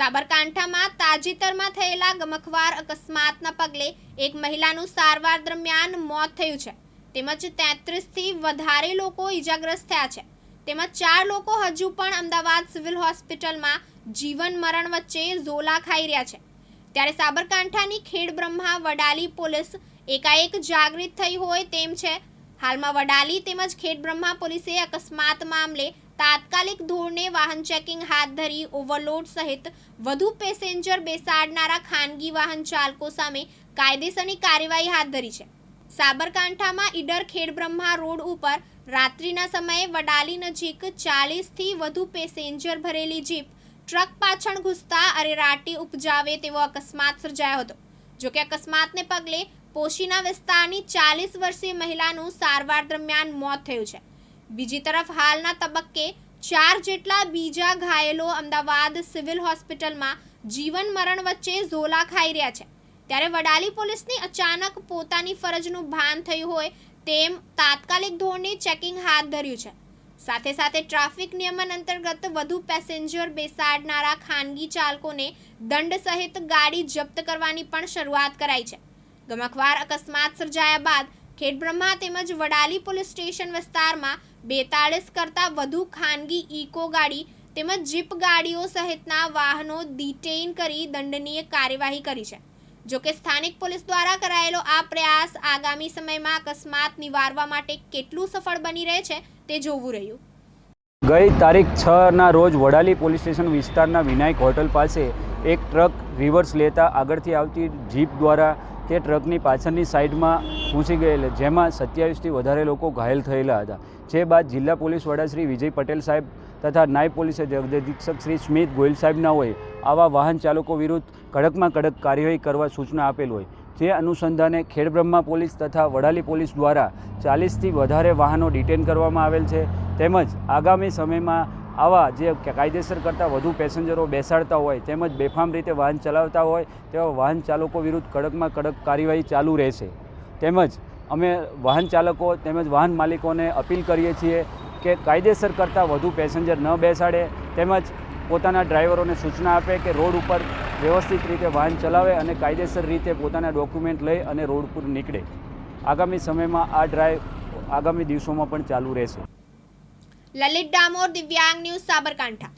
સાબરકાંઠામાં તાજેતરમાં થયેલા ગમખ્વાર અકસ્માતના પગલે એક મહિલાનું સારવાર દરમિયાન મોત થયું છે તેમજ 33થી વધારે લોકો ઈજાગ્રસ્ત થયા છે તેમજ 4 લોકો હજુ પણ અમદાવાદ સિવિલ હોસ્પિટલમાં જીવન મરણ વચ્ચે ઝોલા ખાઈ રહ્યા છે। ત્યારે સાબરકાંઠાની ખેડબ્રહ્મા વડાલી પોલીસ એકાએક જાગૃત થઈ હોય તેમ છે। હાલમાં વડાલી તેમજ ખેડબ્રહ્મા પોલીસે અકસ્માત મામલે તાત્કાલિક ધોરણે વાહન ચેકિંગ હાથ ધરી ઓવરલોડ સહિત વધુ પેસેન્જર બેસાડનારા ખાનગી વાહન ચાલકો સામે કાયદેસરની કાર્યવાહી હાથ ધરી છે। સાબરકાંઠામાં ઈડર ખેડબ્રહ્મા રોડ ઉપર રાત્રિના સમયે વડાલી નજીક 40થી વધુ પેસેન્જર ભરેલી જીપ ટ્રક પાછળ ઘૂસતા અરેરાટી ઉપજાવે તેવો અકસ્માત સર્જાયો હતો। જો કે અકસ્માતને પગલે પોશીના વિસ્તારની 40 વર્ષીય મહિલાનું સારવાર દરમિયાન મોત થયું છે। બીજી તરફ હાલના તબક્કે 4 જેટલા બીજા ઘાયલો અમદાવાદ સિવિલ હોસ્પિટલમાં જીવન મરણ વચ્ચે ઝોલા ખાઈ રહ્યા છે। ત્યારે વડાલી પોલીસની અચાનક પોતાની ફરજનું ભાન થયું હોય તેમ તાત્કાલિક ધોરણે ચેકિંગ હાથ ધર્યું છે। સાથે સાથે ટ્રાફિક નિયમન અંતર્ગત વધુ પેસેન્જર બેસાડનારા ખાનગી ચાલકોને દંડ સહિત ગાડી જપ્ત કરવાની પણ શરૂઆત કરાઈ છે। ગમખ્વાર અકસ્માત સર્જાયા બાદ ખેડબ્રહ્મા તેમજ વડાલી પોલીસ સ્ટેશન વિસ્તારમાં 42 કરતાં વધુ ખાનગી ઇકો ગાડી તેમજ જીપ ગાડીઓ સહિતના વાહનો ડિટેઇન કરી દંડનીય કાર્યવાહી કરી છે। જો કે સ્થાનિક પોલીસ દ્વારા કરાયેલો આ પ્રયાસ આગામી સમયમાં અકસ્માત નિવારવા માટે કેટલું સફળ બની રહે છે તે જોવું રહ્યું। ગઈ તારીખ 6ના રોજ વડાલી પોલીસ સ્ટેશન વિસ્તારના વિનાયક હોટલ પાસે એક ટ્રક રિવર્સ લેતા આગળથી આવતી જીપ દ્વારા તે ટ્રકની પાછળની સાઈડમાં ઘૂસી ગયેલ, જેમાં 27થી વધારે લોકો ઘાયલ થયેલા હતા। જે બાદ જિલ્લા પોલીસ વડા શ્રી વિજય પટેલ સાહેબ તથા નાયબ પોલીસ અધિક્ષક શ્રી સ્મિત ગોયલ સાહેબના હોય આવા વાહન ચાલકો વિરુદ્ધ કડકમાં કડક કાર્યવાહી કરવા સૂચના આપેલ હોય। જે અનુસંધાને ખેડબ્રહ્મા પોલીસ તથા વડાલી પોલીસ દ્વારા 40થી વધારે વાહનો ડિટેન કરવામાં આવેલ છે। તેમજ આગામી સમયમાં આવા જે કાયદેસર કરતાં વધુ પેસેન્જરો બેસાડતા હોય તેમજ બેફામ રીતે વાહન ચલાવતા હોય તેવા વાહન ચાલકો વિરુદ્ધ કડકમાં કડક કાર્યવાહી ચાલુ રહેશે। તેમજ અમે વાહન ચાલકો તેમજ વાહન માલિકોને અપીલ કરીએ છીએ કે કાયદેસર કરતાં વધુ પેસેન્જર ન બેસાડે તેમજ પોતાના ડ્રાઈવરોને સૂચના આપે કે રોડ ઉપર વ્યવસ્થિત રીતે વાહન ચલાવે અને કાયદેસર રીતે પોતાના ડોક્યુમેન્ટ લઈ અને રોડ પર નીકળે। આગામી સમયમાં આ ડ્રાઈવ આગામી દિવસોમાં પણ ચાલુ રહેશે। લલિત ડામોર, દિવ્યાંગ ન્યૂઝ, સાબરકાંઠા।